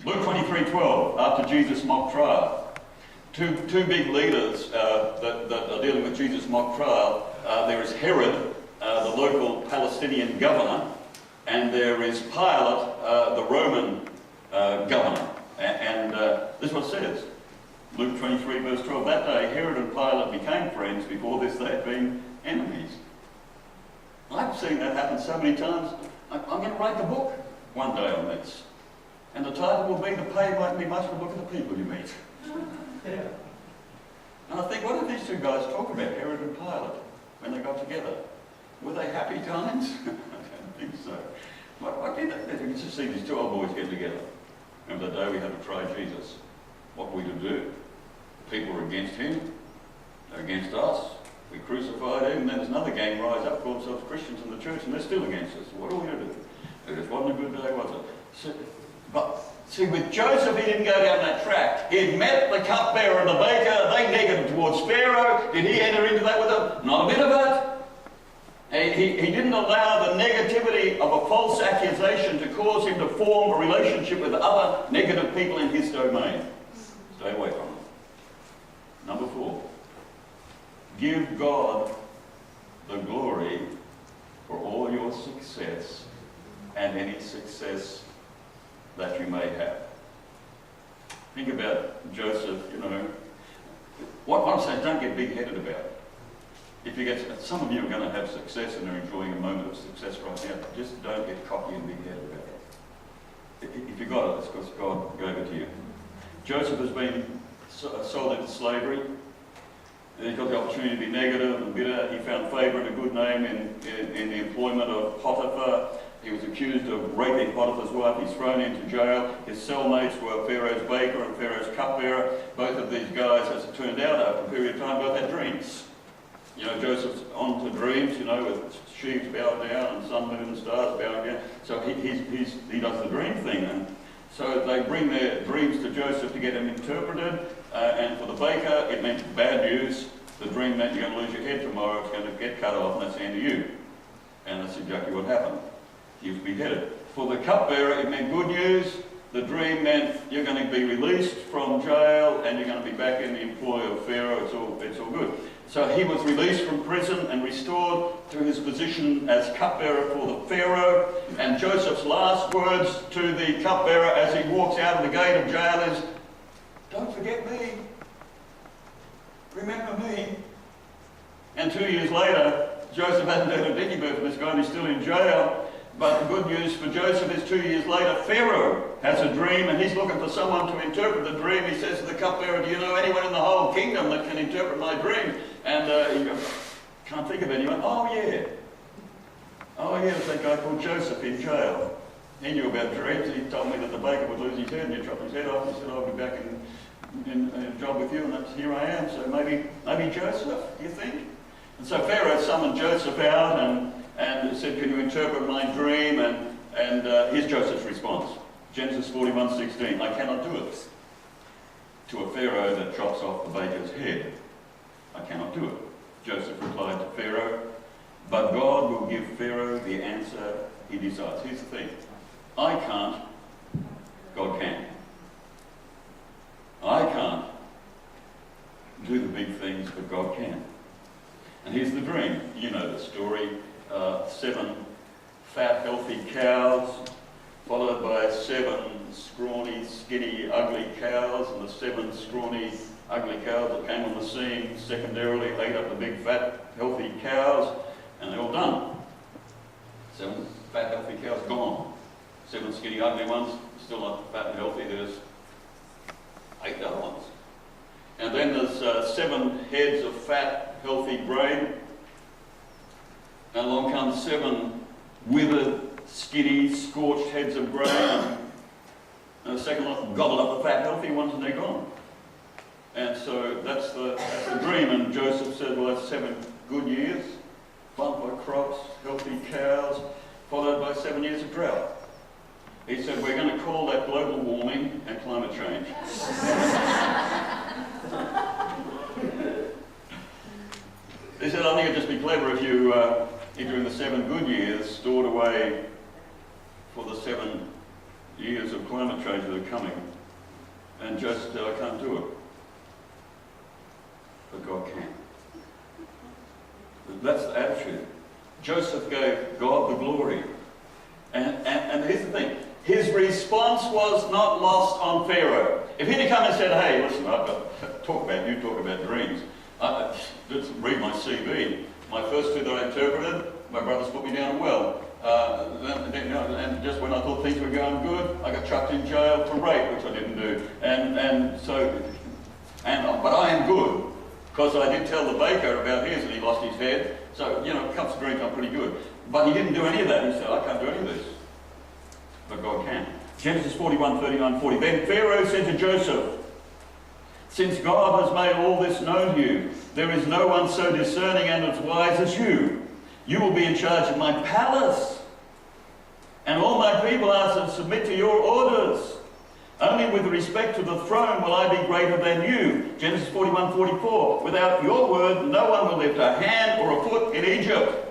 Luke 23:12, after Jesus' mock trial. Two big leaders that are dealing with Jesus' mock trial. There is Herod, the local Palestinian governor, and there is Pilate, the Roman governor. And this is what it says. Luke 23 verse 12. That day Herod and Pilate became friends. Before this they had been enemies. I've seen that happen so many times. I'm going to write the book one day on this. And the title will be "The Pay Won't Be Much, but Look at the People You Meet." Yeah. And I think, what did these two guys talk about, Herod and Pilate, when they got together? Were they happy times? I don't think so. What did they? You just see these two old boys get together. Remember the day we had to try Jesus? What were we to do? People were against him. They're against us. We crucified him. And then there's another gang rise up, call themselves Christians in the church, and they're still against us. What are we to do? It just wasn't a good day, was it? But see, with Joseph, he didn't go down that track. He had met the cupbearer and the baker. They negated towards Pharaoh. Did he enter into that with them? Not a bit of it. He didn't allow the negativity of a false accusation to cause him to form a relationship with other negative people in his domain. Stay away from it. Number 4. Give God the glory for all your success and any success that you may have. Think about Joseph, What I'm saying, don't get big-headed about it. If some of you are going to have success and are enjoying a moment of success right now, just don't get cocky and big-headed about it. If you got it, it's because God gave it to you. Joseph has been sold into slavery. He got the opportunity to be negative and bitter. He found favour and a good name in the employment of Potiphar. He was accused of raping Potiphar's wife. He's thrown into jail. His cellmates were Pharaoh's baker and Pharaoh's cupbearer. Both of these guys, as it turned out, after a period of time, both had dreams. Joseph's on to dreams, with sheaves bowed down and sun, moon and stars bowing down. So he does the dream thing. And so they bring their dreams to Joseph to get them interpreted. And for the baker, it meant bad news. The dream meant you're going to lose your head tomorrow. It's going to get cut off, and that's the end of you. And that's exactly what happened. He was beheaded. For the cupbearer, it meant good news. The dream meant you're going to be released from jail and you're going to be back in the employ of Pharaoh. It's all good. So he was released from prison and restored to his position as cupbearer for the Pharaoh. And Joseph's last words to the cupbearer as he walks out of the gate of jail is, "Don't forget me. Remember me." And 2 years later, Joseph hasn't had a dicky bird for this guy and he's still in jail. But the good news for Joseph is 2 years later, Pharaoh has a dream and he's looking for someone to interpret the dream. He says to the cupbearer, "Do you know anyone in the whole kingdom that can interpret my dream?" And he goes, "Can't think of anyone." "Oh yeah, it's that guy called Joseph in jail. He knew about dreams. He told me that the baker would lose his head and you'd chop his head off. He said, I'll be back in a job with you, and here I am." So maybe Joseph, do you think? And so Pharaoh summoned Joseph out and said, "Can you interpret my dream?" And here's Joseph's response. Genesis 41:16. "I cannot do it to a Pharaoh that chops off the baker's head. I cannot do it." Joseph replied to Pharaoh, "But God will give Pharaoh the answer he desires." Here's the thing. I can't. God can. I can't do the big things, but God can. And here's the dream. You know the story. 7 fat, healthy cows, followed by 7 scrawny, skinny, ugly cows, and the 7 scrawny, ugly cows that came on the scene secondarily ate up the big, fat, healthy cows, and they're all done. 7 fat, healthy cows gone. 7 skinny, ugly ones, still not fat and healthy. There's 8 other ones. And then there's 7 heads of fat, healthy grain. And along comes 7 withered, skinny, scorched heads of grain. And the second lot gobbled up the fat, healthy ones, and they're gone. And so that's the dream. And Joseph said, well, that's 7 good years, bumper crops, healthy cows, followed by 7 years of drought. He said, we're going to call that global warming and climate change. He said, I think it'd just be clever if you, during the 7 good years, stored away for the 7 years of of climate change that are coming, and just, I can't do it. But God can. That's the attitude. Joseph gave God the glory. And here's the thing. His response was not lost on Pharaoh. If he'd have come and said, hey, listen, I've got talk about dreams. Let's read my CV. My first two that I interpreted, my brothers put me down well. And just when I thought things were going good, I got chucked in jail for rape, which I didn't do. But I am good, because I did tell the baker about his and he lost his head. So, cups of drink, I'm pretty good. But he didn't do any of that. He said, I can't do any of this. But God can. Genesis 41, 39, 40. Then Pharaoh said to Joseph, since God has made all this known to you, there is no one so discerning and as wise as you. You will be in charge of my palace, and all my people are to submit to your orders. Only with respect to the throne will I be greater than you. Genesis 41, 44. Without your word, no one will lift a hand or a foot in Egypt.